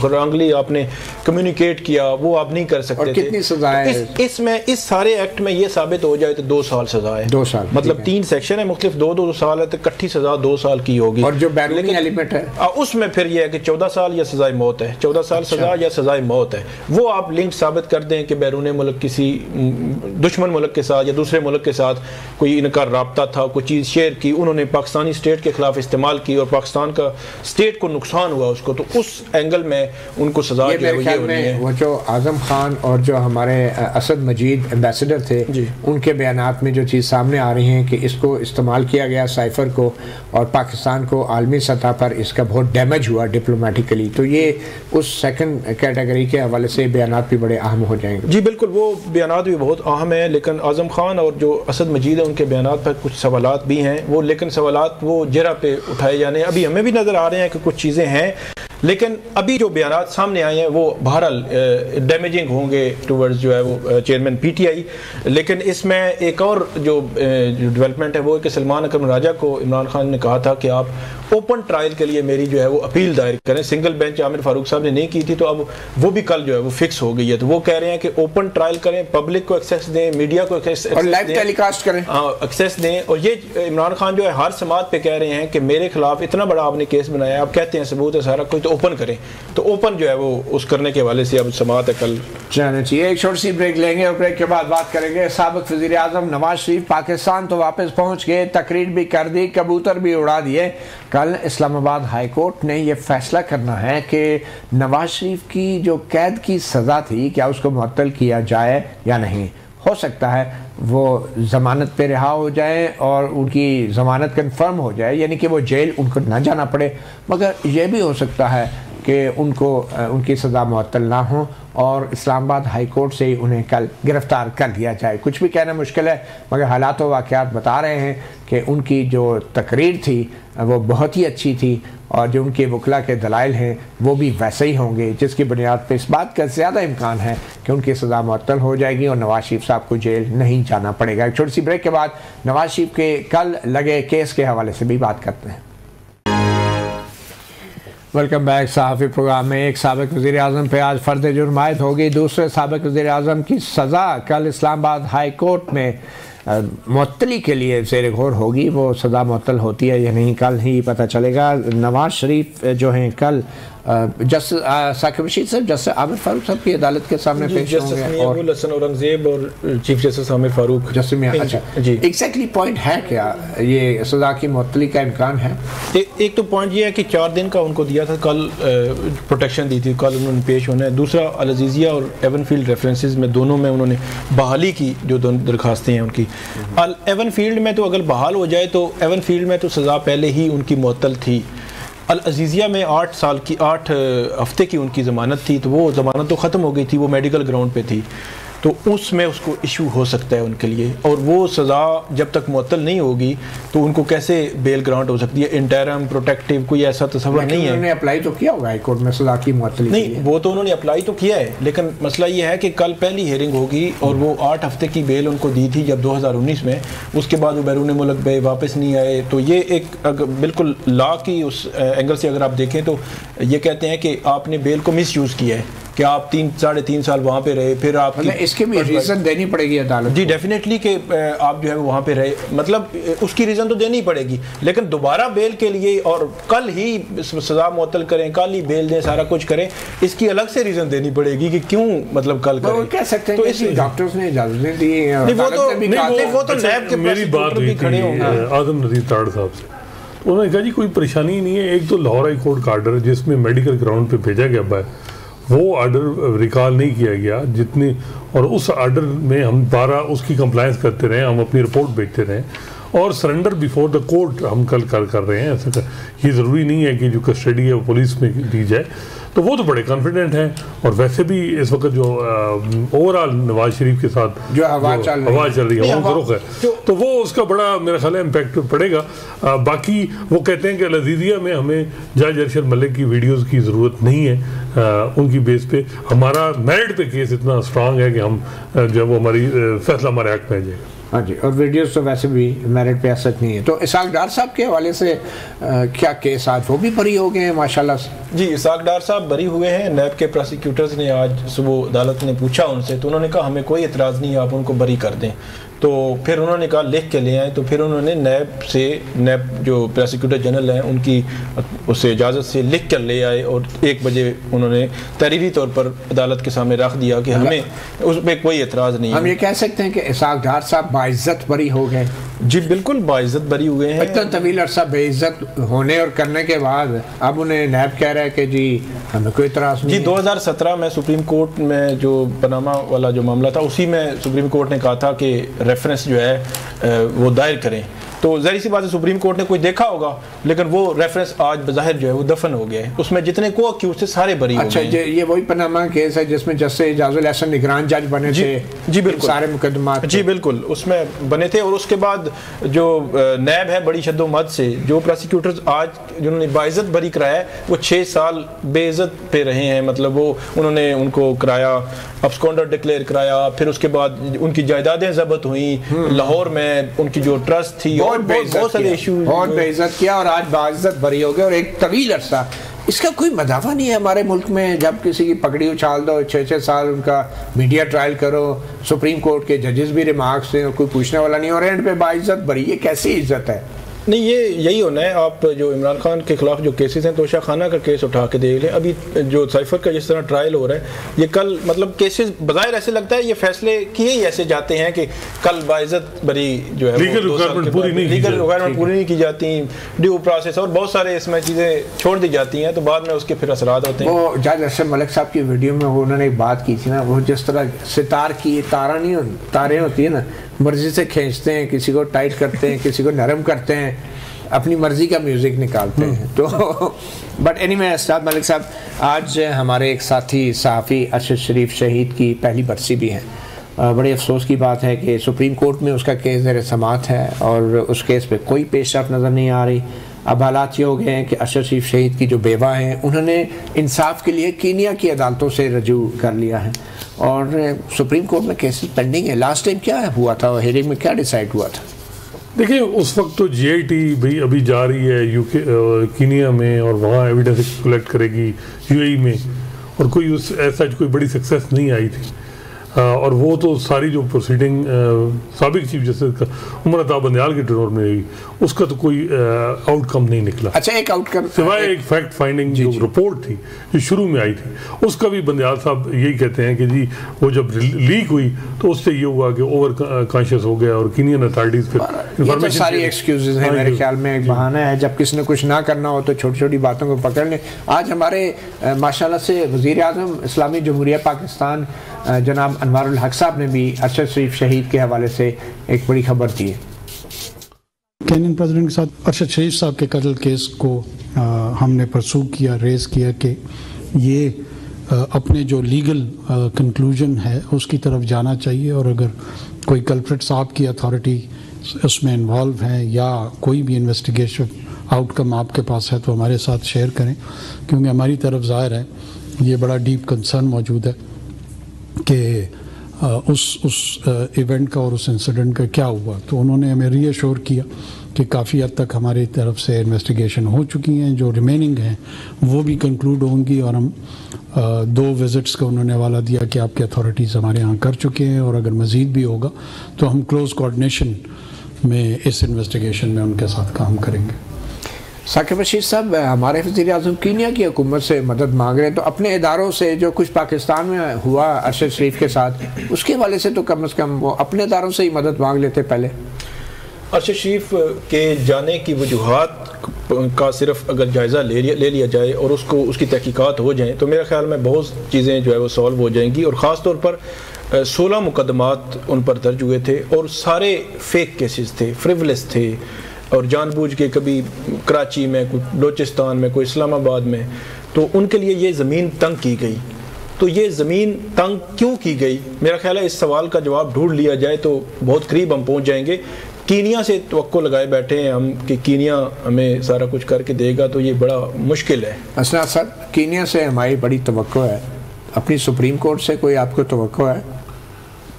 रॉन्गली आपने कम्युनिकेट किया, वो आप नहीं कर सकते। और कितनी सजा है इसमें? इस सारे एक्ट में ये साबित हो जाए तो 2 साल सजा है। 2 साल मतलब 3 सेक्शन है मुख्तलिफ, 2 साल है, तो इकट्ठी सजा 2 साल की होगी। और जो बैरूनी एलिमेंट है उसमें फिर यह है कि 14 साल या सजाए मौत है, 14 साल सजा या सजाए मौत है। वो आप लिंक साबित कर दें कि बैरून मुल्क किसी दुश्मन मुल्क के साथ या दूसरे मुल्क के साथ कोई इनका राब्ता था, कोई चीज़ शेयर की, उन्होंने पाकिस्तानी स्टेट के खिलाफ इस्तेमाल की और पाकिस्तान का स्टेट को नुकसान हुआ उसको, तो उस एंगल में उनको सजा जो है वो जो आजम खान और जो हमारे असद मजीद एम्बेसडर थे उनके बयानात में जो चीज़ सामने आ रही है कि इसको इस्तेमाल किया गया साइफर को और पाकिस्तान को आलमी सतह पर इसका बहुत डैमेज हुआ डिप्लोमेटिकली, तो ये उस सेकंड कैटेगरी के हवाले से बयानात भी बड़े अहम हो जाएंगे। जी बिल्कुल, वो बयानात भी बहुत अहम है, लेकिन आजम खान और जो असद मजीद है उनके बयानात पर कुछ सवालात भी हैं, वो लेकिन सवालात वो जरा पे उठाए जाने अभी हमें भी नज़र आ रहे हैं कि कुछ चीज़ें हैं, लेकिन अभी जो बयानात सामने आए हैं वो बहरहाल डैमेजिंग होंगे टूवर्ड्स जो है वो चेयरमैन PTI। लेकिन इसमें एक और जो डेवलपमेंट है वो है कि सलमान अकरम राजा को इमरान खान ने कहा था कि आप ओपन ट्रायल के लिए मेरी जो है वो अपील दायर करें। सिंगल बेंच आमिर फारूक साहब ने नहीं की थी, तो अब वो भी कल जो है वो फिक्स हो गई है। तो वो कह रहे हैं कि ओपन ट्रायल करें, पब्लिक को एक्सेस दें, मीडिया को एक्सेस और लाइव टेलीकास्ट करें, एक्सेस दें। और ये इमरान खान जो है हर समात पे कह रहे हैं कि मेरे खिलाफ इतना बड़ा आपने केस बनाया, आप कहते हैं सबूत है सारा कुछ, तो ओपन करें, तो ओपन जो है वो उस करने के हवाले से अब समाअत है कल जाना चाहिए। एक छोटी सी ब्रेक लेंगे और ब्रेक के बाद बात करेंगे। साबिक वज़ीर आज़म नवाज शरीफ पाकिस्तान तो वापस पहुंच गए, तकरीर भी कर दी, कबूतर भी उड़ा दिए। कल इस्लामाबाद हाई कोर्ट ने यह फैसला करना है कि नवाज शरीफ की जो कैद की सज़ा थी क्या उसको मुअत्तल किया जाए या नहीं। हो सकता है वो ज़मानत पे रिहा हो जाए और उनकी ज़मानत कंफर्म हो जाए, यानी कि वो जेल उनको ना जाना पड़े, मगर यह भी हो सकता है कि उनको उनकी सज़ा मुअत्तल ना हो और इस्लामाबाद हाई कोर्ट से ही उन्हें कल गिरफ़्तार कर लिया जाए। कुछ भी कहना मुश्किल है, मगर हालात व वाक़यात बता रहे हैं कि उनकी जो तकरीर थी वो बहुत ही अच्छी थी और जो उनके वकला के दलाइल हैं वो भी वैसे ही होंगे, जिसकी बुनियाद पर इस बात का ज़्यादा इम्कान है कि उनकी सज़ा मुअत्तल हो जाएगी और नवाज शरीफ साहब को जेल नहीं जाना पड़ेगा। एक छोटी सी ब्रेक के बाद नवाज शरीफ के कल लगे केस के हवाले से भी बात करते हैं। Welcome back. सहाफ़ी प्रोग्राम में एक साबिक वज़ीर आज़म पे आज फ़र्द जुर्म आयद होगी। दूसरे साबिक वज़ीर आज़म की सज़ा कल इस्लामाबाद हाई कोर्ट में मुअत्तली के लिए ज़ेर गौर होगी। वो सज़ा मुअत्तल होती है या नहीं कल ही पता चलेगा। नवाज शरीफ जो हैं कल जस्टिस साकिब रशीद साहब, जस्टिस आमिर फारूक साहब की अदालत के सामने पेश होंगे और हसन औरंगज़ेब और चीफ जस्टिस आमिर फारूक। अच्छा जी, एग्जैक्टली पॉइंट है क्या, ये सज़ा की मुअत्तली का इम्कान है? एक तो पॉइंट ये है कि 4 दिन का उनको दिया था, कल प्रोटेक्शन दी थी, कल उन्होंने पेश होना है। दूसरा अल अज़ीज़िया और एवन फील्ड रेफरेंसेस में दोनों में उन्होंने बहाली की जो दरखास्तें हैं उनकी। एवन फील्ड में तो अगर बहाल हो जाए तो एवन फील्ड में तो सज़ा पहले ही उनकी मुअत्तल थी। अल अज़ीज़िया में 8 हफ्ते की उनकी ज़मानत थी, तो वो ज़मानत तो ख़त्म हो गई थी, वो मेडिकल ग्राउंड पे थी, तो उसमें उसको इशू हो सकता है उनके लिए। और वो सज़ा जब तक मुअत्तल नहीं होगी तो उनको कैसे बेल ग्रांट हो सकती है, इंटरम प्रोटेक्टिव कोई ऐसा तस्वर नहीं है। उन्होंने अप्लाई तो किया होगा हाई कोर्ट में सज़ा की मुअत्तली? नहीं, वो तो उन्होंने अप्लाई तो किया है, लेकिन मसला ये है कि कल पहली हेयरिंग होगी और वो 8 हफ्ते की बेल उनको दी थी जब 2019 में, उसके बाद वो बैरून मुल्क गए, वापस नहीं आए। तो ये एक बिल्कुल लॉ की उस एंगल से अगर आप देखें तो ये कहते हैं कि आपने बेल को मिस यूज़ किया है कि आप 3-3.5 साल वहाँ पे रहे, फिर आप इसके भी रीज़न देनी पड़ेगी अदालत जी, डेफिनेटली कि आप जो है वहाँ पे रहे, मतलब उसकी रीज़न तो देनी पड़ेगी, लेकिन दोबारा बेल के लिए और कल ही सज़ा मुअत्तल करें, कल ही बेल दें, सारा कुछ करें, इसकी अलग से रीज़न देनी पड़ेगी कि क्यों मतलब कल करें। कह सकते हैं तो इस डॉक्टर्स ने इजाज़त दी है। वो तो नैब के मेरी बात हुई थी आज़म नज़ीर ताड़ साहब से, उन्होंने कहा जी कोई परेशानी नहीं है, एक तो लाहौर हाई कोर्ट का आर्डर जिसमें मेडिकल ग्राउंड पे भेजा गया है वो आर्डर रिकॉल नहीं किया गया जितनी, और उस आर्डर में हम 12 उसकी कंप्लायंस करते रहे, हम अपनी रिपोर्ट भेजते रहे और सरेंडर बिफोर द कोर्ट हम कल कर रहे हैं। ऐसा ये ज़रूरी नहीं है कि जो कस्टडी है वो पुलिस में दी जाए, तो वो तो बड़े कॉन्फिडेंट हैं। और वैसे भी इस वक्त जो ओवरऑल नवाज शरीफ के साथ जो हवा चल रही है वो रुख है, तो वो उसका बड़ा मेरा ख्याल है इम्पैक्ट पड़ेगा। बाकी वो कहते हैं कि अल अज़ीज़िया में हमें जज अरशद मलिक की वीडियोस की ज़रूरत नहीं है, उनकी बेस पे हमारा मेरिट पे केस इतना स्ट्रांग है कि हम जब वो हमारी फैसला हमारे हक में आ जाएगा। हाँ जी, और वीडियोस तो वैसे भी मेरिट पे असर नहीं है। तो इसाक डार साहब के हवाले से क्या केस आज वो भी बरी हो गए हैं माशाल्लाह से? जी, इसाक डार साहब बरी हुए हैं। नैब के प्रोसिक्यूटर्स ने आज सुबह अदालत ने पूछा उनसे, तो उन्होंने कहा हमें कोई एतराज़ नहीं है, आप उनको बरी कर दें। तो फिर उन्होंने कहा लिख के ले आए, तो फिर उन्होंने नैब जो प्रोसिक्यूटर जनरल हैं उनकी उससे इजाज़त से लिख कर ले आए और 1 बजे उन्होंने तहरीरी तौर पर अदालत के सामने रख दिया कि हमें उस पर कोई एतराज़ नहीं है। हम ये कह सकते हैं कि इसाक डार साहब बाइज्जत बरी हो गए? जी बिल्कुल, बाइज्जत बरी हुए हैं। इतना तवील अरसा बेइज्जत होने और करने के बाद अब उन्हें नैब कह रहा है कि जी हमें कोई एतराज़ नहीं। जी 2017 में सुप्रीम कोर्ट में जो पनामा वाला जो मामला था, उसी में सुप्रीम कोर्ट ने कहा था कि रेफरेंस जो है वो दायर करें, तो ज़ाहिर सी बात है सुप्रीम कोर्ट ने कोई देखा होगा, लेकिन वो रेफरेंस आज बज़ाहिर जो है वो दफन हो गया है, उसमें जितने को अक्यूज़ थे सारे बरी हो गए। अच्छा, ये वही पनामा केस है जिसमें जस्टिस एजाजुल एहसन निगरान जज बने थे? जी बिल्कुल, सारे मुकदमा जी बिल्कुल उसमें बने थे। और उसके बाद जो नैब है बड़ी शद्दोमत से जो प्रोसिक्यूटर्स आज जिन्होंने बाइज्जत बरी कराया है वो 6 साल बेइज्जत पे रहे हैं, मतलब वो उन्होंने उनको कराया, अब्सकॉन्डर डिक्लेयर कराया, फिर उसके बाद उनकी जायदादें जब्त हुई, लाहौर में उनकी जो ट्रस्ट थी बहुत सारे इशू, बहुत बेइज्जत किया और आज बाइज्जत बरी हो गए। और एक तवील अरसा इसका कोई मदावा नहीं है हमारे मुल्क में, जब किसी की पकड़ी उछाल दो, 6-6 साल उनका मीडिया ट्रायल करो, सुप्रीम कोर्ट के जजेस भी रिमार्क्स हैं और कोई पूछने वाला नहीं, और एंड पे बाइज्जत बरी, ये कैसी इज्जत है? नहीं, ये यही होना है। आप जो इमरान खान के खिलाफ जो केसेस हैं, तोशा खाना का केस उठा के देख लें, अभी जो साइफर का जिस तरह ट्रायल हो रहा है, ये कल मतलब केसेस बज़ाहिर ऐसे लगता है ये फैसले किए ही ऐसे जाते हैं कि कल बाइज़्ज़त बरी जो है लीगल रिक्वायरमेंट पूरी नहीं की जाती, ड्यू प्रोसेस और बहुत सारे इसमें चीज़ें छोड़ दी जाती हैं, तो बाद में उसके फिर असरात होते हैं। वो जज अरशद मलिक साहब की वीडियो में उन्होंने एक बात की थी ना, वो जिस तरह सितार की तारें होती है ना, मर्जी से खींचते हैं, किसी को टाइट करते हैं, किसी को नरम करते हैं, अपनी मर्जी का म्यूज़िक निकालते हैं। तो बट एनीवे उस्ताद मलिक साहब, आज हमारे एक साथी सहाफ़ी अरशद शरीफ शहीद की पहली बरसी भी है। बड़े अफसोस की बात है कि सुप्रीम कोर्ट में उसका केस ज़ेर समाअत है और उस केस पे कोई पेशरफ नज़र नहीं आ रही। अब हालात ये हो गए हैं कि अरशद शरीफ शहीद की जो बेवा हैं, उन्होंने इंसाफ के लिए कीनिया की अदालतों से रजू कर लिया है और सुप्रीम कोर्ट में केसेस पेंडिंग है। लास्ट टाइम क्या हुआ था, हेयरिंग में क्या डिसाइड हुआ था? देखिए, उस वक्त तो GIT भाई अभी जा रही है UK कीनिया में और वहाँ एविडेंस कलेक्ट करेगी UAE में, और कोई उस ऐसा कोई बड़ी सक्सेस नहीं आई थी। और वो तो सारी जो प्रोसीडिंग साबिक चीफ जस्टिस का उमर अता बंदयाल के टेनोर में रही, उसका तो कोई आउटकम नहीं निकला। अच्छा, एक आउटकम सिवाय एक फैक्ट फाइंडिंग जो रिपोर्ट थी जो शुरू में आई थी, उसका भी बंदयाल साहब यही कहते हैं कि जी वो जब लीक हुई तो उससे ये हुआ कि ओवर कॉन्शियस हो गया और कीनियन अथॉरिटीज फिर इन्फॉर्मेशन, सारी एक्सक्यूजेज हैं मेरे ख्याल में, एक बहाना है। जब किसी ने कुछ ना करना हो तो छोटी छोटी बातों को पकड़ लें। आज हमारे माशाल्लाह से वज़ीर आज़म इस्लामी जमहूरिया पाकिस्तान जनाब अनवारुल हक साहब ने भी अरशद शरीफ शहीद के हवाले से एक बड़ी खबर दी है। केनियन प्रेसिडेंट के साथ अरशद शरीफ साहब के कत्ल केस को हमने परसू किया, रेस किया कि ये अपने जो लीगल कंक्लूजन है उसकी तरफ जाना चाहिए, और अगर कोई कल्प्रिट साहब की अथॉरिटी उसमें इन्वॉल्व है या कोई भी इन्वेस्टिगेशन आउटकम आपके पास है तो हमारे साथ शेयर करें, क्योंकि हमारी तरफ ज़ाहिर है ये बड़ा डीप कंसर्न मौजूद है कि उस इवेंट का और उस इंसिडेंट का क्या हुआ। तो उन्होंने हमें रीअश्योर किया कि काफ़ी हद तक हमारी तरफ से इन्वेस्टिगेशन हो चुकी हैं, जो रिमेनिंग हैं वो भी कंक्लूड होंगी, और हम 2 विज़िट्स का उन्होंने हवाला दिया कि आपके अथॉरिटीज़ हमारे यहाँ कर चुके हैं, और अगर मज़ीद भी होगा तो हम क्लोज़ कोऑर्डिनेशन में इस इन्वेस्टिगेशन में उनके साथ काम करेंगे। साकिब बशीर साहब, हमारे वज़ीर आज़म कीनिया की हुकूमत से मदद मांग रहे हैं, तो अपने इदारों से जो कुछ पाकिस्तान में हुआ अरशद शरीफ के साथ, उसके हवाले से तो कम से कम वो अपने इदारों से ही मदद मांग लेते पहले। अरशद शरीफ के जाने की वजूहात का सिर्फ अगर जायज़ा ले लिया जाए और उसकी तहकीकात हो जाए तो मेरे ख्याल में बहुत चीज़ें जो है वो सॉल्व हो जाएंगी। और ख़ास तौर पर 16 मुकदमात उन पर दर्ज हुए थे और सारे फेक केसेस थे, फ्रिवलेस थे, और जानबूझ के कभी कराची में, कोई बलोचिस्तान में, कोई इस्लामाबाद में, तो उनके लिए ये ज़मीन तंग की गई। तो ये ज़मीन तंग क्यों की गई, मेरा ख्याल है इस सवाल का जवाब ढूंढ लिया जाए तो बहुत करीब हम पहुंच जाएंगे। कीनिया से तवक्को लगाए बैठे हैं हम कि कीनिया हमें सारा कुछ करके देगा, तो ये बड़ा मुश्किल है। असना सर, कीनिया से हमारी बड़ी तवक्को है, अपनी सुप्रीम कोर्ट से कोई आपको तवक्को है?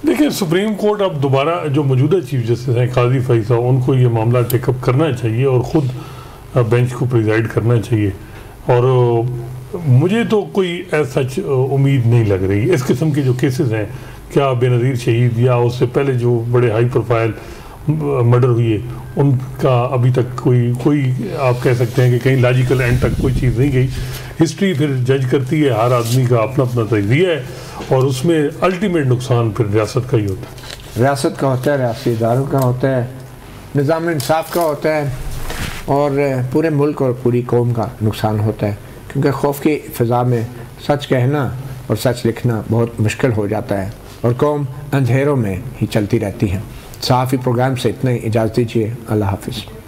देखिए, सुप्रीम कोर्ट अब दोबारा जो मौजूदा चीफ जस्टिस हैं काजी फैसल, उनको ये मामला टेकअप करना चाहिए और ख़ुद बेंच को प्रिजाइड करना चाहिए। और मुझे तो कोई ऐसा उम्मीद नहीं लग रही। इस किस्म के जो केसेस हैं, क्या बेनज़ीर शहीद या उससे पहले जो बड़े हाई प्रोफाइल मर्डर हुए, उनका अभी तक कोई आप कह सकते हैं कि कहीं लॉजिकल एंड तक कोई चीज़ नहीं गई। हिस्ट्री फिर जज करती है, हर आदमी का अपना अपना तजज़िया है, और उसमें अल्टीमेट नुकसान फिर रियासत का ही होता है। रियासत का होता है, रियासी इदारों का होता है, निज़ाम इंसाफ का होता है, और पूरे मुल्क और पूरी कौम का नुकसान होता है, क्योंकि खौफ की फ़िज़ा में सच कहना और सच लिखना बहुत मुश्किल हो जाता है और कौम अंधेरों में ही चलती रहती है। सहाफ़ी प्रोग्राम से इतना ही इजाज़त दीजिए। अल्लाह हाफ़िज़।